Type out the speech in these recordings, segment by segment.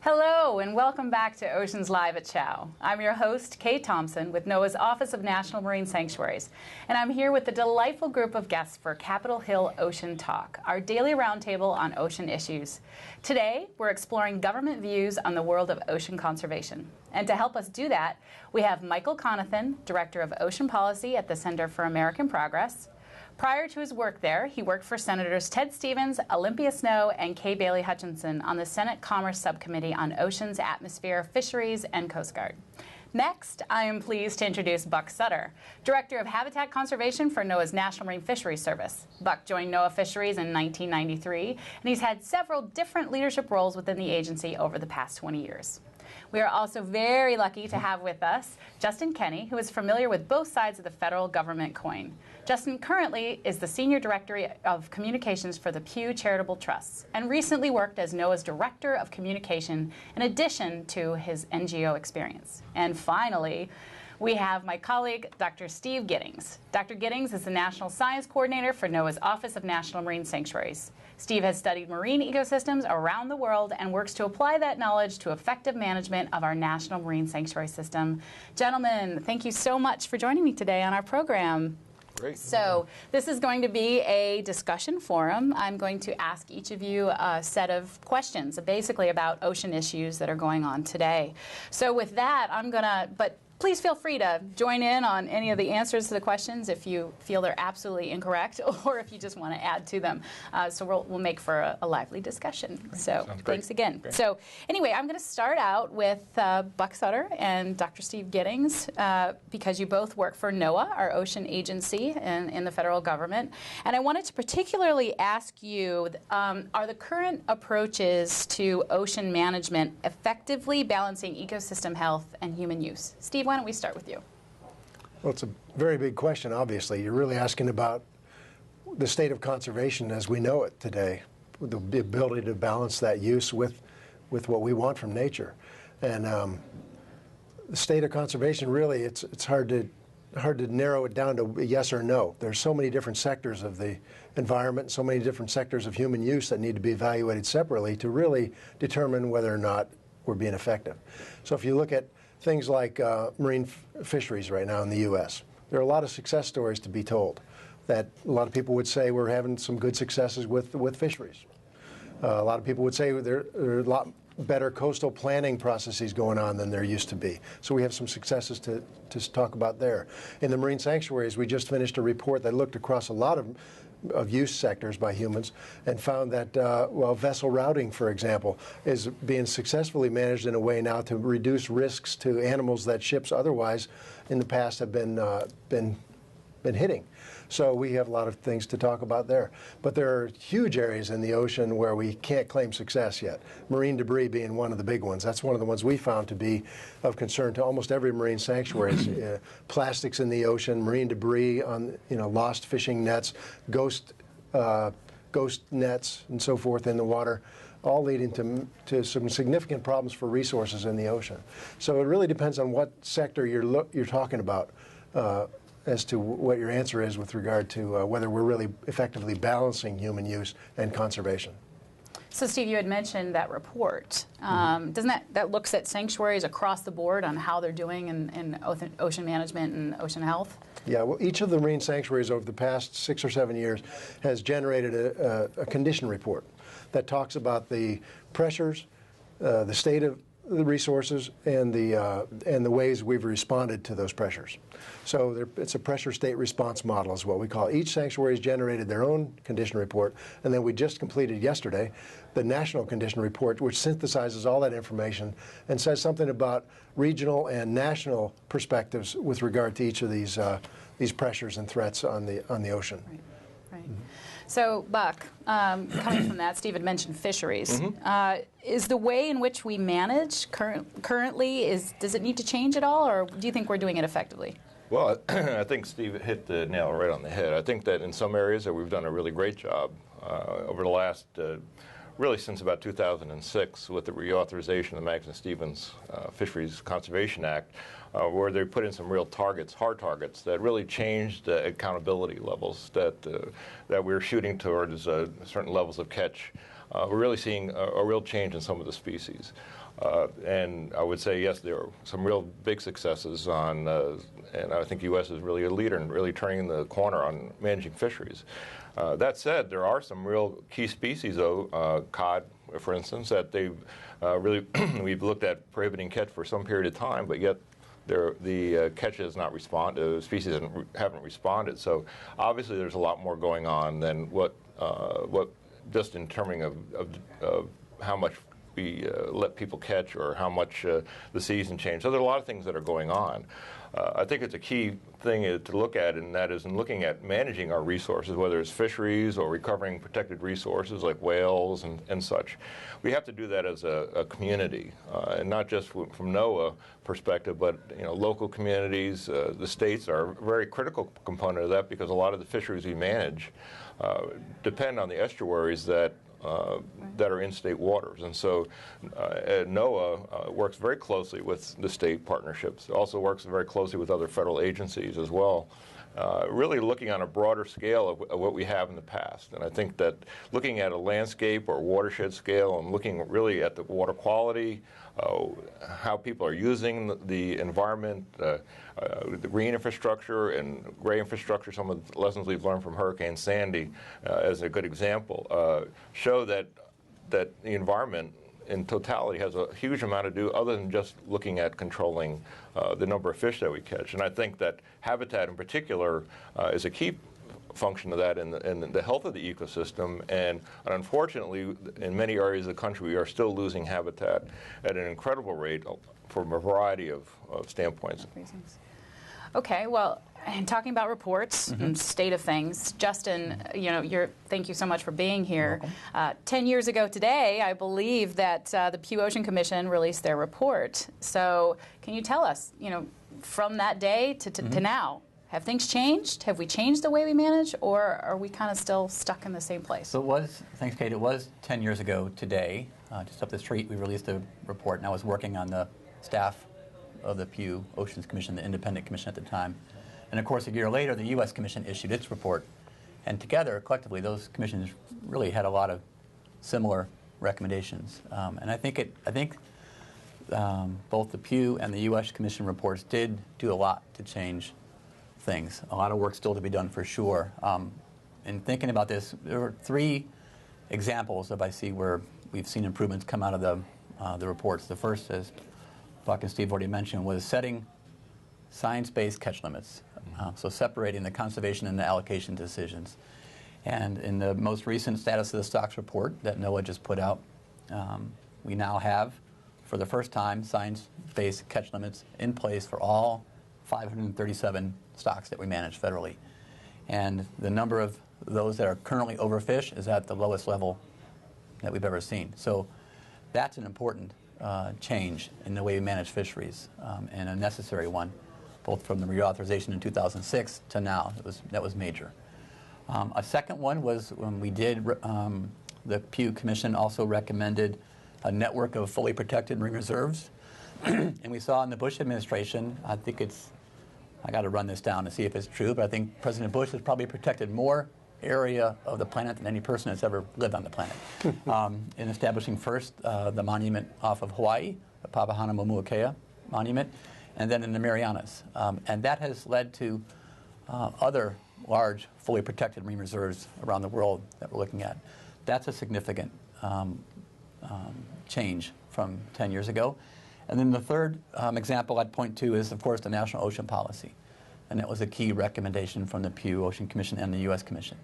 Hello and welcome back to Oceans Live at Chow. I'm your host, Kay Thompson, with NOAA's Office of National Marine Sanctuaries, and I'm here with a delightful group of guests for Capitol Hill Ocean Talk, our daily roundtable on ocean issues. Today, we're exploring government views on the world of ocean conservation. And to help us do that, we have Michael Conathan, Director of Ocean Policy at the Center for American Progress. Prior to his work there, he worked for Senators Ted Stevens, Olympia Snowe, and Kay Bailey Hutchinson on the Senate Commerce Subcommittee on Oceans, Atmosphere, Fisheries, and Coast Guard. Next, I am pleased to introduce Buck Sutter, Director of Habitat Conservation for NOAA's National Marine Fisheries Service. Buck joined NOAA Fisheries in 1993, and he's had several different leadership roles within the agency over the past 20 years. We are also very lucky to have with us Justin Kenny, who is familiar with both sides of the federal government coin. Justin currently is the Senior Director of Communications for the Pew Charitable Trusts and recently worked as NOAA's Director of Communication in addition to his NGO experience. And finally, we have my colleague, Dr. Steve Giddings. Dr. Giddings is the National Science Coordinator for NOAA's Office of National Marine Sanctuaries. Steve has studied marine ecosystems around the world and works to apply that knowledge to effective management of our national marine sanctuary system. Gentlemen, thank you so much for joining me today on our program. Great. So this is going to be a discussion forum. I'm going to ask each of you a set of questions, basically about ocean issues that are going on today. So with that, please feel free to join in on any of the answers to the questions if you feel they're absolutely incorrect or if you just want to add to them. So we'll make for a lively discussion. So thanks again. Great. So anyway, I'm going to start out with Buck Sutter and Dr. Steve Giddings because you both work for NOAA, our ocean agency in the federal government. And I wanted to particularly ask you, are the current approaches to ocean management effectively balancing ecosystem health and human use? Steve, why don't we start with you? Well, it's a very big question, obviously. You're really asking about the state of conservation as we know it today, the ability to balance that use with what we want from nature. And the state of conservation, really, it's hard to narrow it down to yes or no. There's so many different sectors of the environment, so many different sectors of human use that need to be evaluated separately to really determine whether or not we're being effective. So if you look at things like marine fisheries right now in the U.S. There are a lot of success stories to be told that a lot of people would say we're having some good successes with fisheries. A lot of people would say there are a lot better coastal planning processes going on than there used to be. So we have some successes to talk about there. In the marine sanctuaries, we just finished a report that looked across a lot of use sectors by humans and found that, vessel routing, for example, is being successfully managed in a way now to reduce risks to animals that ships otherwise in the past have been hitting. So we have a lot of things to talk about there. But there are huge areas in the ocean where we can't claim success yet. Marine debris being one of the big ones. That's one of the ones we found to be of concern to almost every marine sanctuary. Plastics in the ocean, marine debris on lost fishing nets, ghost nets, and so forth in the water, all leading to some significant problems for resources in the ocean. So it really depends on what sector you're talking about. As to what your answer is with regard to whether we're really effectively balancing human use and conservation. So Steve, you had mentioned that report. Doesn't that looks at sanctuaries across the board on how they're doing in ocean management and ocean health? Yeah, well, each of the marine sanctuaries over the past 6 or 7 years has generated a condition report that talks about the pressures, the state of the resources, and the ways we've responded to those pressures. So it's a pressure state response model is what we call it. Each sanctuary has generated their own condition report, and then we just completed yesterday the national condition report, which synthesizes all that information and says something about regional and national perspectives with regard to each of these pressures and threats on the ocean. Right. So, Buck, coming from that, Steve had mentioned fisheries. Is the way in which we manage currently, does it need to change at all, or do you think we're doing it effectively? Well, I think Steve hit the nail right on the head. I think that in some areas that we've done a really great job over the last, really since about 2006 with the reauthorization of the Magnuson-Stevens Fisheries Conservation Act, where they put in some real targets, hard targets, that really changed the accountability levels that we're shooting towards certain levels of catch. We're really seeing a real change in some of the species. And I would say, yes, there are some real big successes on, and I think the U.S. is really a leader in really turning the corner on managing fisheries. That said, there are some real key species, though, cod, for instance, that they've really, we've looked at prohibiting catch for some period of time, but yet the catch has not responded, the species haven't responded. So obviously there's a lot more going on than what just in terms of how much we let people catch or how much the season changed. So there are a lot of things that are going on. I think it's a key thing to look at, and that is in looking at managing our resources, whether it's fisheries or recovering protected resources like whales and such. We have to do that as a community, and not just from NOAA perspective, but local communities. The states are a very critical component of that because a lot of the fisheries we manage depend on the estuaries that are in state waters. And so NOAA works very closely with the state partnerships, also works very closely with other federal agencies as well, really looking on a broader scale of what we have in the past. And I think that looking at a landscape or watershed scale and looking really at the water quality, how people are using the environment, the green infrastructure and gray infrastructure, some of the lessons we've learned from Hurricane Sandy as a good example, show that the environment in totality has a huge amount to do other than just looking at controlling the number of fish that we catch. And I think that habitat in particular is a key function of that in the health of the ecosystem. And unfortunately, in many areas of the country, we are still losing habitat at an incredible rate from a variety of standpoints. Okay, well, and talking about reports and state of things, Justin, thank you so much for being here. 10 years ago today, I believe that the Pew Ocean Commission released their report. So can you tell us, from that day to now, have things changed? Have we changed the way we manage, or are we kind of still stuck in the same place? So it was, thanks Kate, it was 10 years ago today, just up the street, we released a report, and I was working on the staff of the Pew Oceans Commission, the independent commission at the time. And of course, a year later, the U.S. Commission issued its report. And together, collectively, those commissions really had a lot of similar recommendations. And I think both the Pew and the U.S. Commission reports did do a lot to change things. A lot of work still to be done for sure. In thinking about this, there were 3 examples that I see where we've seen improvements come out of the reports. The first, as Buck and Steve already mentioned, was setting science-based catch limits. So separating the conservation and the allocation decisions. And in the most recent status of the stocks report that NOAA just put out, we now have, for the first time, science-based catch limits in place for all 537 stocks that we manage federally. And the number of those that are currently overfished is at the lowest level that we've ever seen. So that's an important change in the way we manage fisheries, and a necessary one, both from the reauthorization in 2006 to now. That was major. A second one was when we did, the Pew Commission also recommended a network of fully protected marine reserves. And we saw in the Bush administration, I got to run this down to see if it's true, but I think President Bush has probably protected more area of the planet than any person that's ever lived on the planet. In establishing first the monument off of Hawaii, the Papahanaumokuakea Monument, and then in the Marianas. And that has led to other large, fully protected marine reserves around the world that we're looking at. That's a significant change from 10 years ago. And then the third example I'd point to is, of course, the National Ocean Policy. And that was a key recommendation from the Pew Ocean Commission and the U.S. Commission.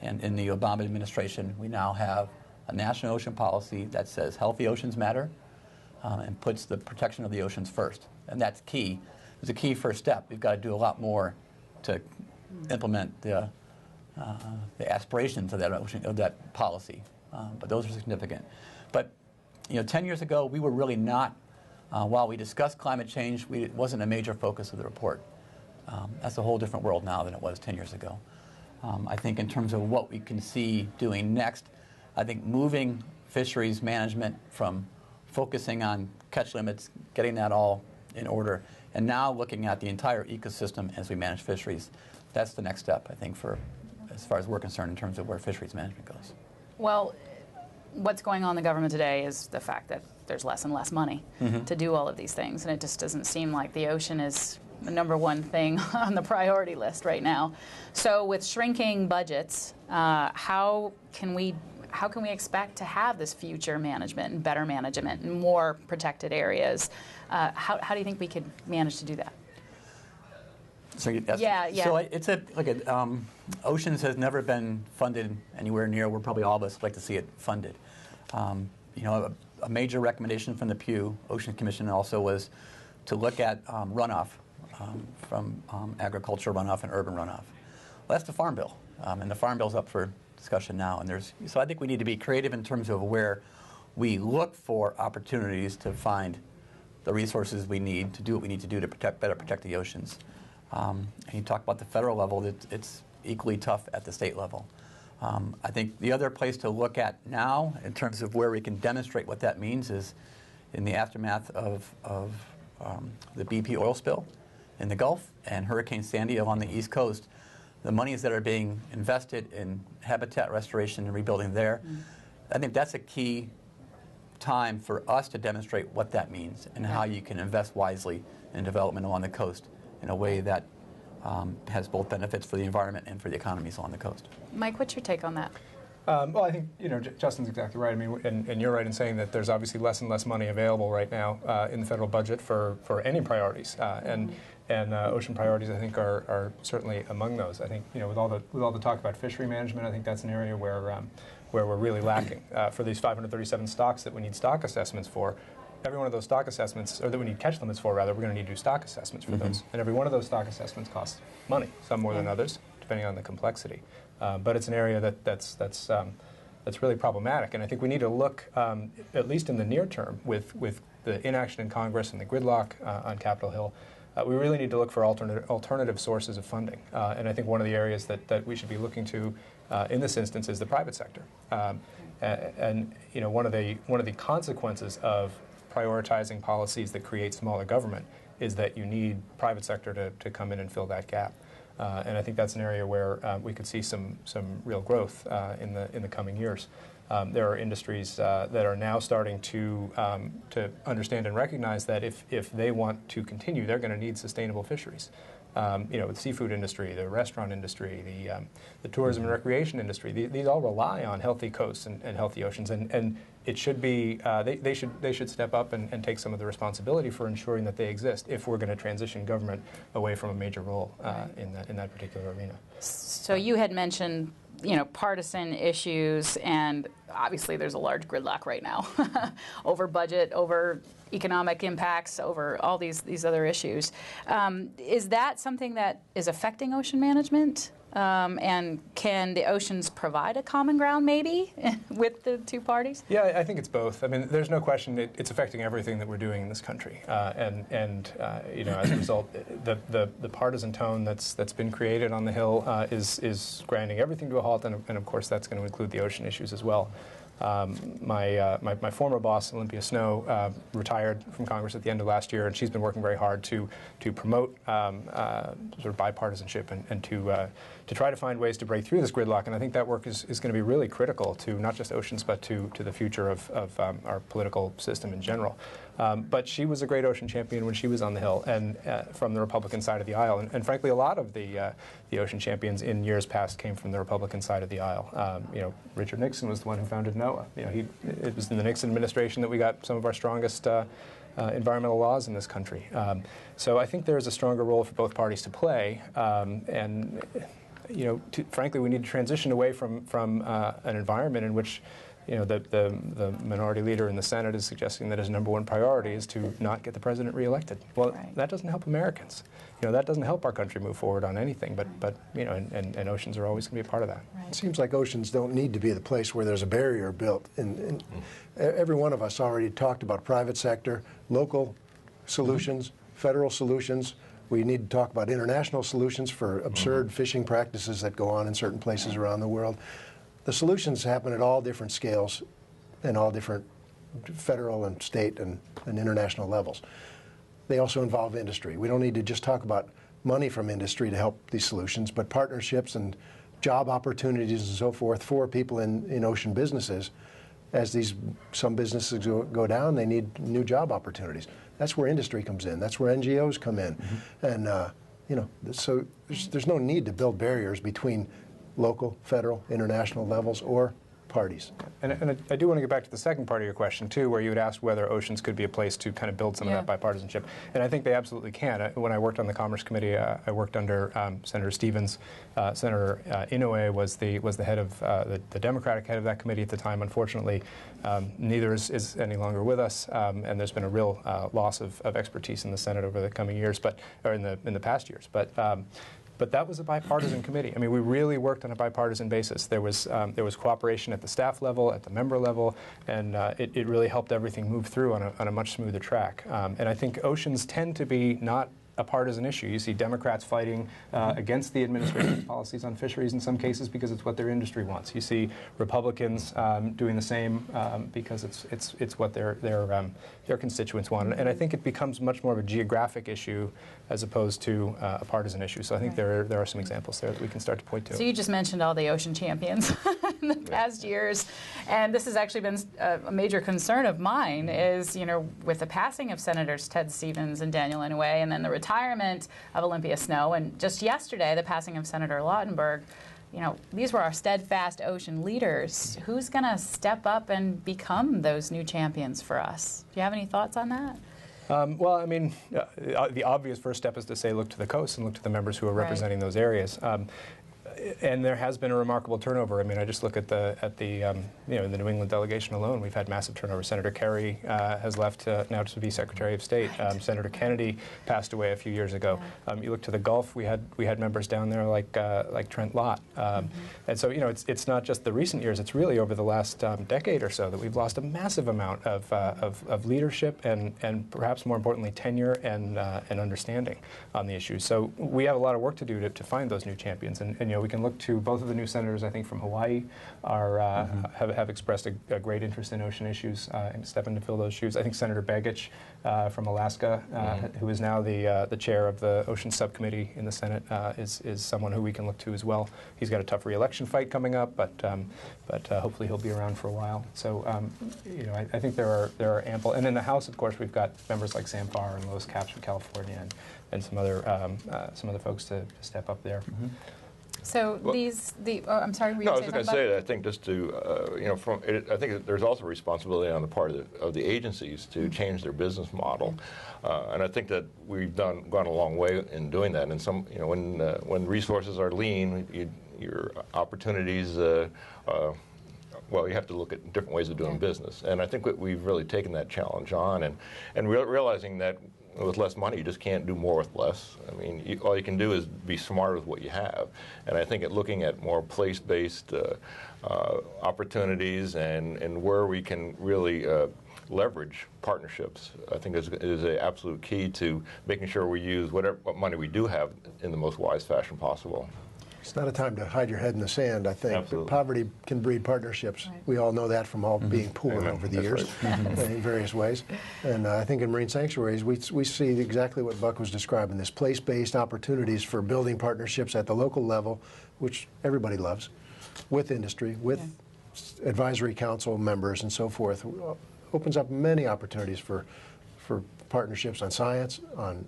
And in the Obama administration, we now have a national ocean policy that says healthy oceans matter, and puts the protection of the oceans first. And that's key. It's a key first step. We've got to do a lot more to implement the aspirations of that policy. But those are significant. But 10 years ago, we were really not, while we discussed climate change, it wasn't a major focus of the report. That's a whole different world now than it was 10 years ago. I think in terms of what we can see doing next, I think moving fisheries management from focusing on catch limits, getting that all in order, and now looking at the entire ecosystem as we manage fisheries. That's the next step, I think, as far as we're concerned in terms of where fisheries management goes. Well, what's going on in the government today is the fact that there's less and less money to do all of these things, and it just doesn't seem like the ocean is the #1 thing on the priority list right now. So with shrinking budgets, how can we expect to have this future management and better management and more protected areas? How do you think we could manage to do that? So Yeah. So it's Oceans has never been funded anywhere near where probably all of us like to see it funded. A major recommendation from the Pew Oceans Commission also was to look at runoff from agricultural runoff and urban runoff. Well, that's the Farm Bill, and the Farm Bill's up for discussion now. And so I think we need to be creative in terms of where we look for opportunities to find the resources we need to do what we need to do to better protect the oceans. And you talk about the federal level, it's equally tough at the state level. I think the other place to look at now in terms of where we can demonstrate what that means is in the aftermath of the BP oil spill in the Gulf and Hurricane Sandy along the East Coast. The monies that are being invested in habitat restoration and rebuilding there, I think that's a key time for us to demonstrate what that means and how you can invest wisely in development along the coast in a way that has both benefits for the environment and for the economies along the coast. Mike, what's your take on that? Well, I think Justin's exactly right. I mean, and you're right in saying that there's obviously less and less money available right now in the federal budget for any priorities, and ocean priorities I think are certainly among those. I think with all the talk about fishery management, I think that's an area where we're really lacking for these 537 stocks that we need stock assessments for. Every one of those stock assessments, or that we need catch limits for, rather, we're going to need to do stock assessments for those. And every one of those stock assessments costs money, some more than others, depending on the complexity. But it's an area that's really problematic. And I think we need to look, at least in the near term, with the inaction in Congress and the gridlock on Capitol Hill, we really need to look for alternative sources of funding. And I think one of the areas that we should be looking to in this instance is the private sector. And one of the consequences of prioritizing policies that create smaller government is that you need private sector to come in and fill that gap. And I think that's an area where we could see some real growth in the coming years. There are industries that are now starting to understand and recognize that if they want to continue, they're going to need sustainable fisheries. The seafood industry, the restaurant industry, the tourism and recreation industry, these all rely on healthy coasts and healthy oceans, and it should be they should step up and take some of the responsibility for ensuring that they exist if we're going to transition government away from a major role in that particular arena. So you had mentioned partisan issues, and obviously there's a large gridlock right now over budget, over economic impacts, over all these other issues. Is that something that is affecting ocean management? And can the oceans provide a common ground, maybe, with the two parties? Yeah, I think it's both. I mean, there's no question it's affecting everything that we're doing in this country, and as a result, the partisan tone that's been created on the Hill is grinding everything to a halt, and of course that's going to include the ocean issues as well. My former boss, Olympia Snow, retired from Congress at the end of last year, and she's been working very hard to promote sort of bipartisanship and to try to find ways to break through this gridlock. And I think that work is going to be really critical to not just oceans, but to the future of our political system in general. But she was a great ocean champion when she was on the Hill, and from the Republican side of the aisle. And frankly, a lot of the ocean champions in years past came from the Republican side of the aisle. Richard Nixon was the one who founded NOAA. It was in the Nixon administration that we got some of our strongest environmental laws in this country. So I think there is a stronger role for both parties to play. Frankly, we need to transition away from an environment in which the minority leader in the Senate is suggesting that his #1 priority is to not get the president reelected. Well, that doesn't help Americans. That doesn't help our country move forward on anything. But and oceans are always going to be a part of that. Right. It seems like oceans don't need to be the place where there's a barrier built. And every one of us already talked about private sector, local solutions, federal solutions. We need to talk about international solutions for absurd fishing practices that go on in certain places around the world. The solutions happen at all different scales and all different federal and state and international levels. They also involve industry. We don't need to just talk about money from industry to help these solutions, but partnerships and job opportunities and so forth for people in ocean businesses as some businesses go down, they need new job opportunities. That's where industry comes in. That's where NGOs come in. And so there's no need to build barriers between local, federal, international levels or parties. And I do want to get back to the second part of your question, too, where you had asked whether Oceans could be a place to kind of build some of that bipartisanship. And I think they absolutely can. When I worked on the Commerce Committee, I worked under Senator Stevens. Senator Inouye was the head of the Democratic head of that committee at the time. Unfortunately, neither is any longer with us, and there's been a real loss of expertise in the Senate over the coming years, or in the past years. But that was a bipartisan committee. I mean, we really worked on a bipartisan basis. There was cooperation at the staff level, at the member level, and it really helped everything move through on a much smoother track. And I think oceans tend to be not a partisan issue. You see Democrats fighting against the administration's policies on fisheries in some cases because it's what their industry wants. You see Republicans doing the same because it's what their constituents want. And I think it becomes much more of a geographic issue as opposed to a partisan issue. So I think there are some examples there that we can start to point to. So you just mentioned all the ocean champions in the past years, and this has actually been a major concern of mine is, with the passing of Senators Ted Stevens and Daniel Inouye, and then the retirement of Olympia Snowe, and just yesterday the passing of Senator Lautenberg. These were our steadfast ocean leaders. Who's going to step up and become those new champions for us? Do you have any thoughts on that? Well, I mean, the obvious first step is to say look to the coast and look to the members who are representing those areas. And there has been a remarkable turnover. I mean, I just look at the the New England delegation alone. We've had massive turnover. Senator Kerry has left now to be Secretary of State. Senator Kennedy passed away a few years ago. You look to the Gulf. We had members down there like Trent Lott. And so it's not just the recent years. It's really over the last decade or so that we've lost a massive amount of leadership and perhaps more importantly tenure and understanding on the issue. So we have a lot of work to do to find those new champions. And we can look to both of the new senators, I think, from Hawaii have expressed a great interest in ocean issues and stepping to fill those shoes. I think Senator Begich from Alaska, who is now the chair of the Ocean Subcommittee in the Senate, is someone who we can look to as well. He's got a tough re-election fight coming up, but hopefully he'll be around for a while. So I think there are ample. And in the House, of course, we've got members like Sam Farr and Lois Capps from California and some other folks to step up there. So I'm sorry. No, I was going to say that I think just to, I think there's also responsibility on the part of the agencies to change their business model, and I think that we've gone a long way in doing that. And some, when resources are lean, your opportunities, you have to look at different ways of doing business. And I think we've really taken that challenge on, and realizing that with less money, you just can't do more with less. I mean, all you can do is be smart with what you have. And I think looking at more place-based opportunities and where we can really leverage partnerships, I think is an absolute key to making sure we use what money we do have in the most wise fashion possible. It's not a time to hide your head in the sand, I think. Absolutely. Poverty can breed partnerships. Right. We all know that from all being poor over the years in various ways. And I think in marine sanctuaries, we see exactly what Buck was describing, this place-based opportunities for building partnerships at the local level, which everybody loves, with industry, with advisory council members and so forth. Opens up many opportunities for partnerships on science, on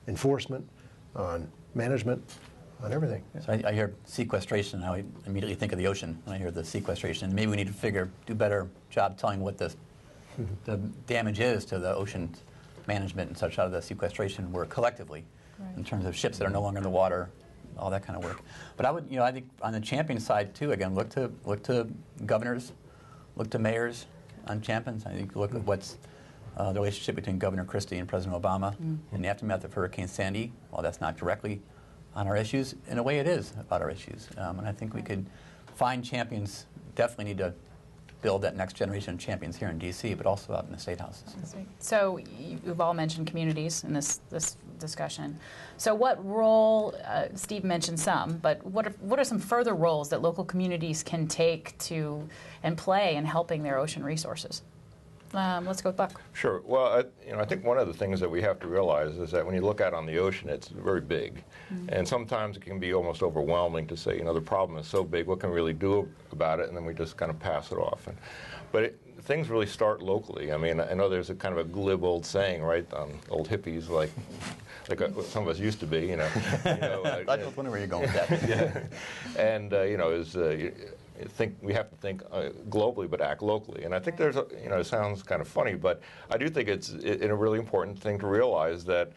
enforcement, on management, on everything. So I hear sequestration, I immediately think of the ocean when I hear the sequestration. Maybe we need to do a better job telling what the damage is to the ocean management and such out of the sequestration work collectively, in terms of ships that are no longer in the water, all that kind of work. But I think on the champion side too, again, look to governors, look to mayors on champions. I think look at what's the relationship between Governor Christie and President Obama in the aftermath of Hurricane Sandy. While that's not directly on our issues, in a way it is about our issues. And I think we could find champions, definitely need to build that next generation of champions here in D.C., but also out in the state houses. So you've all mentioned communities in this discussion. So what role, Steve mentioned some, but what are some further roles that local communities can take to and play in helping their ocean resources? Let's go with Buck. Sure. Well, I think one of the things that we have to realize is that when you look out on the ocean, it's very big. And sometimes it can be almost overwhelming to say, the problem is so big, what can we really do about it? And then we just kind of pass it off. But things really start locally. I mean, I know there's a kind of a glib old saying, right? Old hippies, like some of us used to be, I was wondering where you're going with that. Yeah. And, we have to think globally but act locally. And I think there's it sounds kind of funny, but I do think it's a really important thing to realize that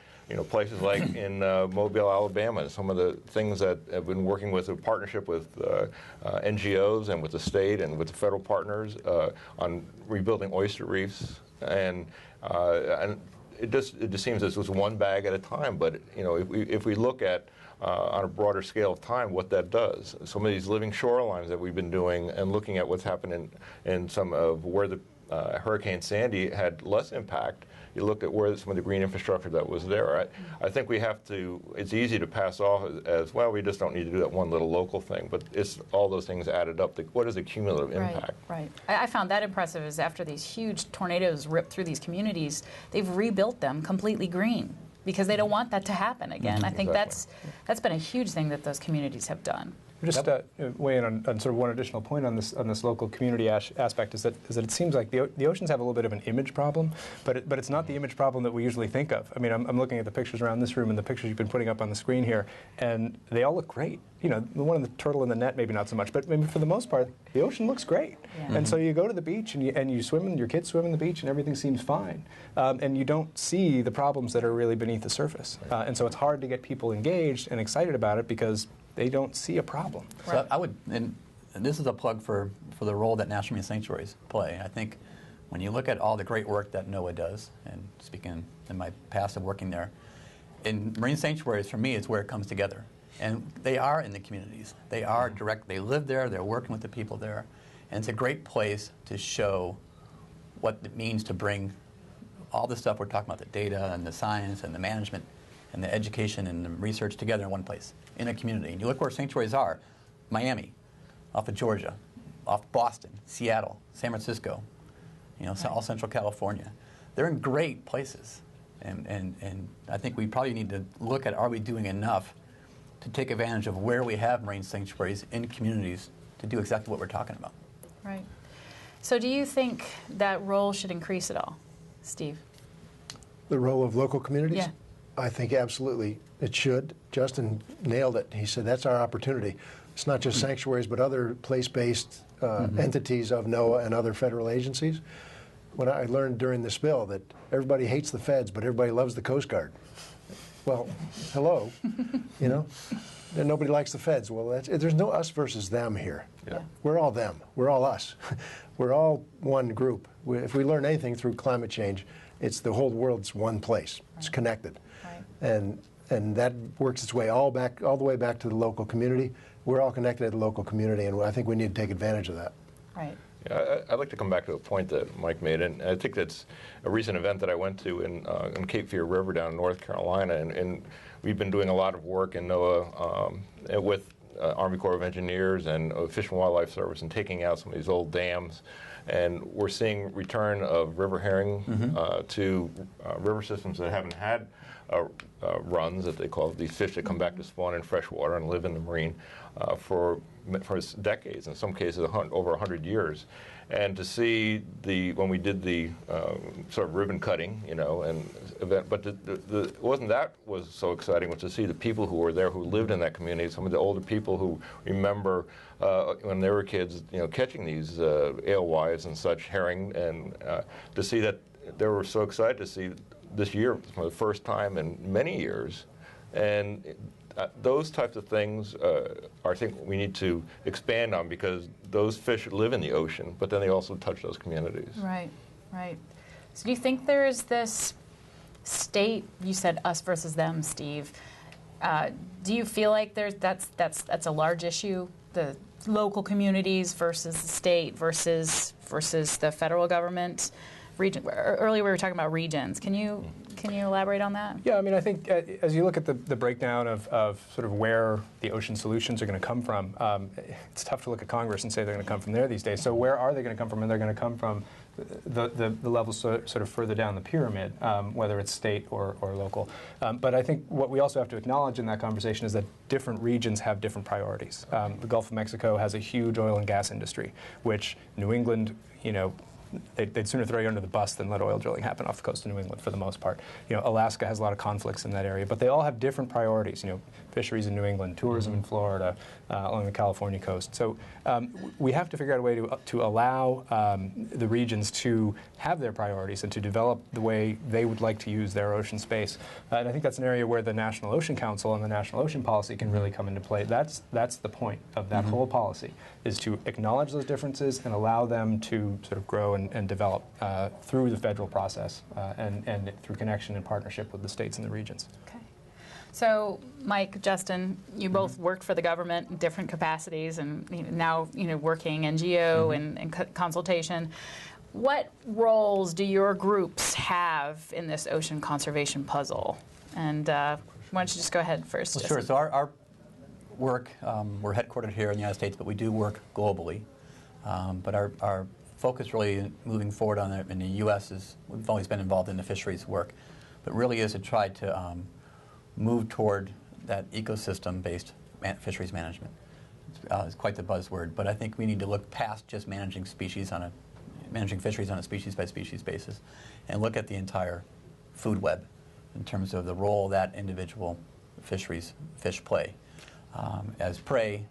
places like in Mobile, Alabama, some of the things that have been working with a partnership with NGOs and with the state and with the federal partners on rebuilding oyster reefs, and it just seems this was one bag at a time. But if we look at on a broader scale of time what that does, some of these living shorelines that we've been doing and looking at what's happened in some of where the Hurricane Sandy had less impact. You look at where some of the green infrastructure that was there. I think we have to, it's easy to pass off as, well, we just don't need to do that one little local thing, but it's all those things added up. What is the cumulative impact? Right. I found that impressive is after these huge tornadoes ripped through these communities, they've rebuilt them completely green because they don't want that to happen again. I think that's been a huge thing that those communities have done. Just weigh in on sort of one additional point on this local community aspect is that it seems like the oceans have a little bit of an image problem, but it's not the image problem that we usually think of. I mean, I'm looking at the pictures around this room and the pictures you've been putting up on the screen here, and they all look great. The one of the turtle in the net maybe not so much, but maybe for the most part, the ocean looks great. Yeah. And so you go to the beach and you swim, and your kids swim in the beach, and everything seems fine, and you don't see the problems that are really beneath the surface. And so it's hard to get people engaged and excited about it because they don't see a problem. Right. So I would, and this is a plug for the role that National Marine Sanctuaries play. I think when you look at all the great work that NOAA does, and speaking in my past of working there, in marine sanctuaries, for me, it's where it comes together. And they are in the communities. They are direct. They live there. They're working with the people there. And it's a great place to show what it means to bring all the stuff we're talking about, the data and the science and the management and the education and the research together in one place, in a community. And you look where sanctuaries are: Miami, off of Georgia, off Boston, Seattle, San Francisco, all Central California. They're in great places. And I think we probably need to look at, are we doing enough to take advantage of where we have marine sanctuaries in communities to do exactly what we're talking about. Right. So do you think that role should increase at all, Steve? The role of local communities? Yeah. I think absolutely it should. Justin nailed it. He said that's our opportunity. It's not just sanctuaries, but other place-based entities of NOAA and other federal agencies. When I learned during this bill that everybody hates the feds, but everybody loves the Coast Guard. Well, hello, and nobody likes the feds. Well, there's no us versus them here. Yeah. We're all them. We're all us. We're all one group. If we learn anything through climate change, it's the whole world's one place. Right. It's connected. Right. And that works its way all the way back to the local community. We're all connected to the local community, and I think we need to take advantage of that. Right. Yeah, I'd like to come back to a point that Mike made, and I think that's a recent event that I went to in Cape Fear River down in North Carolina, and we've been doing a lot of work in NOAA with Army Corps of Engineers and Fish and Wildlife Service and taking out some of these old dams, and we're seeing return of river herring to river systems that haven't had runs, that they call these fish that come back to spawn in fresh water and live in the marine for decades, in some cases over 100 years. And to see when we did the sort of ribbon cutting, and event, but wasn't that was so exciting, was to see the people who were there, who lived in that community, some of the older people who remember when they were kids, catching these alewives and such, herring, and to see that they were so excited to see this year for the first time in many years. And those types of things I think we need to expand on, because those fish live in the ocean, but then they also touch those communities. Right, right. So do you think there is this state, you said us versus them, Steve, do you feel like that's a large issue, the local communities versus the state versus the federal government? Earlier we were talking about regions. Can you elaborate on that? Yeah, I mean, I think as you look at the breakdown of sort of where the ocean solutions are going to come from, it's tough to look at Congress and say they're going to come from there these days. So where are they going to come from? And they're going to come from the levels sort of further down the pyramid, whether it's state or local. But I think what we also have to acknowledge in that conversation is that different regions have different priorities. The Gulf of Mexico has a huge oil and gas industry, which New England, they'd sooner throw you under the bus than let oil drilling happen off the coast of New England for the most part. Alaska has a lot of conflicts in that area, but they all have different priorities. Fisheries in New England, tourism in Florida, along the California coast. So we have to figure out a way to allow the regions to have their priorities and to develop the way they would like to use their ocean space. And I think that's an area where the National Ocean Council and the National Ocean Policy can really come into play. That's the point of that whole policy, is to acknowledge those differences and allow them to sort of grow and develop through the federal process and through connection and partnership with the states and the regions. Okay. So, Mike, Justin, you both worked for the government in different capacities, and now working NGO and consultation. What roles do your groups have in this ocean conservation puzzle? And why don't you just go ahead first? Well, sure. So our work, we're headquartered here in the United States, but we do work globally. But our focus really moving forward in the U.S. is, we've always been involved in the fisheries work, but really is to try to move toward that ecosystem-based fisheries management. It's quite the buzzword, but I think we need to look past just managing fisheries on a species-by-species basis, and look at the entire food web in terms of the role that individual fish play as prey,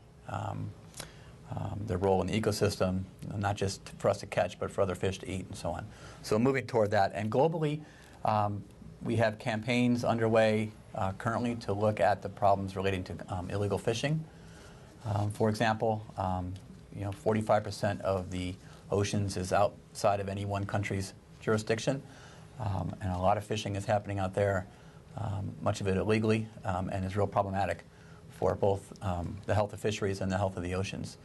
their role in the ecosystem, not just for us to catch, but for other fish to eat and so on. So moving toward that, and globally, we have campaigns underway currently to look at the problems relating to illegal fishing. For example, 45% of the oceans is outside of any one country's jurisdiction, and a lot of fishing is happening out there, much of it illegally, and is real problematic for both the health of fisheries and the health of the oceans.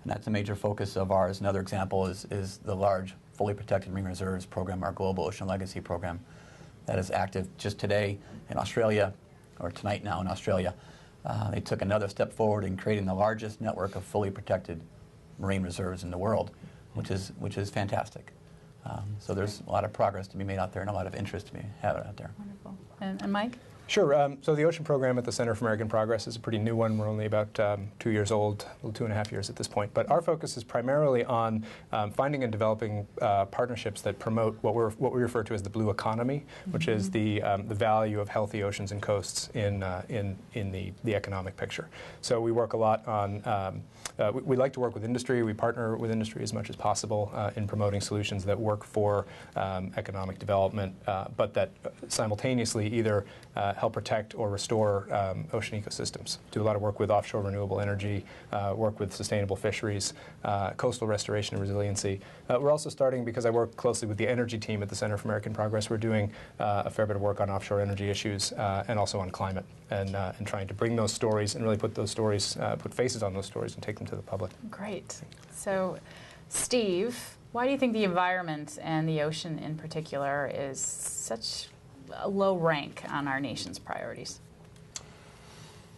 And that's a major focus of ours. Another example is the large fully protected marine reserves program, our Global Ocean Legacy program, that is active just today in Australia, or tonight now in Australia. They took another step forward in creating the largest network of fully protected marine reserves in the world, which is fantastic. So there's a lot of progress to be made out there and a lot of interest to be had out there. Wonderful. And Mike? Sure. So the Ocean Program at the Center for American Progress is a pretty new one. We're only about 2 years old, well, 2.5 years at this point. But our focus is primarily on finding and developing partnerships that promote what we refer to as the blue economy, which is the value of healthy oceans and coasts in the economic picture. So we work a lot on. We like to work with industry. We partner with industry as much as possible in promoting solutions that work for economic development, but that simultaneously either help protect or restore ocean ecosystems. Do a lot of work with offshore renewable energy, work with sustainable fisheries, coastal restoration and resiliency. We're also starting, because I work closely with the energy team at the Center for American Progress, we're doing a fair bit of work on offshore energy issues and also on climate, and trying to bring those stories and really put those stories, put faces on those stories and take them to the public. Great. So, Steve, why do you think the environment and the ocean in particular is such a low rank on our nation's priorities?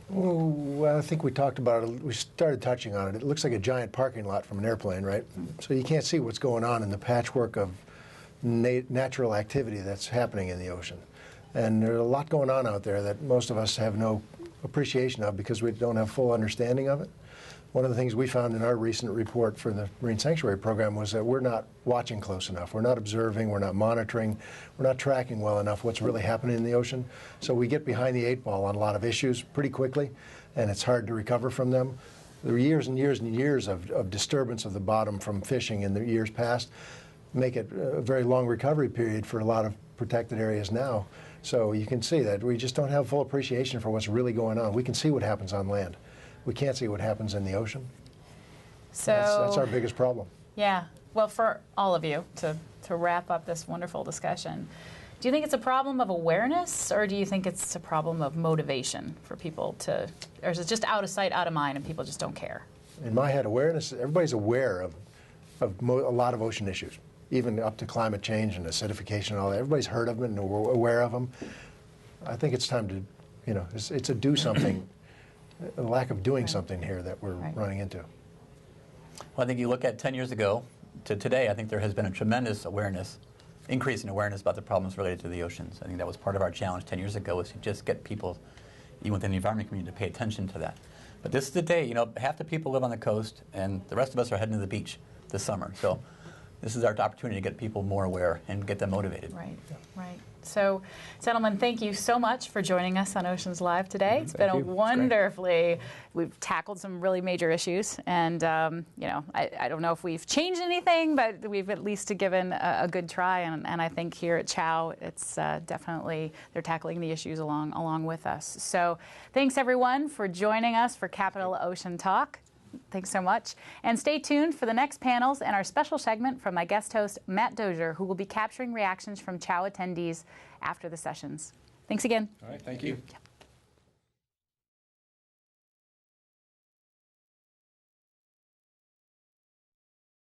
Well, I think we talked about it. We started touching on it. It looks like a giant parking lot from an airplane, right? So you can't see what's going on in the patchwork of natural activity that's happening in the ocean. And there's a lot going on out there that most of us have no appreciation of because we don't have full understanding of it. One of the things we found in our recent report for the Marine Sanctuary Program was that we're not watching close enough. We're not observing, we're not monitoring, we're not tracking well enough what's really happening in the ocean. So we get behind the 8 ball on a lot of issues pretty quickly, and it's hard to recover from them. There are years and years and years of disturbance of the bottom from fishing in the years past make it a very long recovery period for a lot of protected areas now. So you can see that we just don't have full appreciation for what's really going on. We can see what happens on land. We can't see what happens in the ocean. So that's our biggest problem. Yeah. Well, for all of you, to wrap up this wonderful discussion, do you think it's a problem of awareness, or do you think it's a problem of motivation for people to, or is it just out of sight, out of mind, and people just don't care? In my head, awareness, everybody's aware of a lot of ocean issues, even up to climate change and acidification and all that. Everybody's heard of them and aware of them. I think it's time to, it's a do something. A lack of doing something here that we're running into. Well, I think you look at 10 years ago, to today, I think there has been a tremendous increase in awareness about the problems related to the oceans. I think that was part of our challenge 10 years ago, was to just get people, even within the environment community, to pay attention to that. But this is the day, half the people live on the coast, and the rest of us are heading to the beach this summer. So this is our opportunity to get people more aware and get them motivated. Right, right. So, gentlemen, thank you so much for joining us on Oceans Live today. It's been we've tackled some really major issues, and I don't know if we've changed anything, but we've at least given a good try, and I think here at CHOW, it's definitely, they're tackling the issues along with us. So thanks everyone for joining us for Capital Ocean Talk. Thanks so much. And stay tuned for the next panels and our special segment from my guest host, Matt Dozier, who will be capturing reactions from CHOW attendees after the sessions. Thanks again. All right, thank you.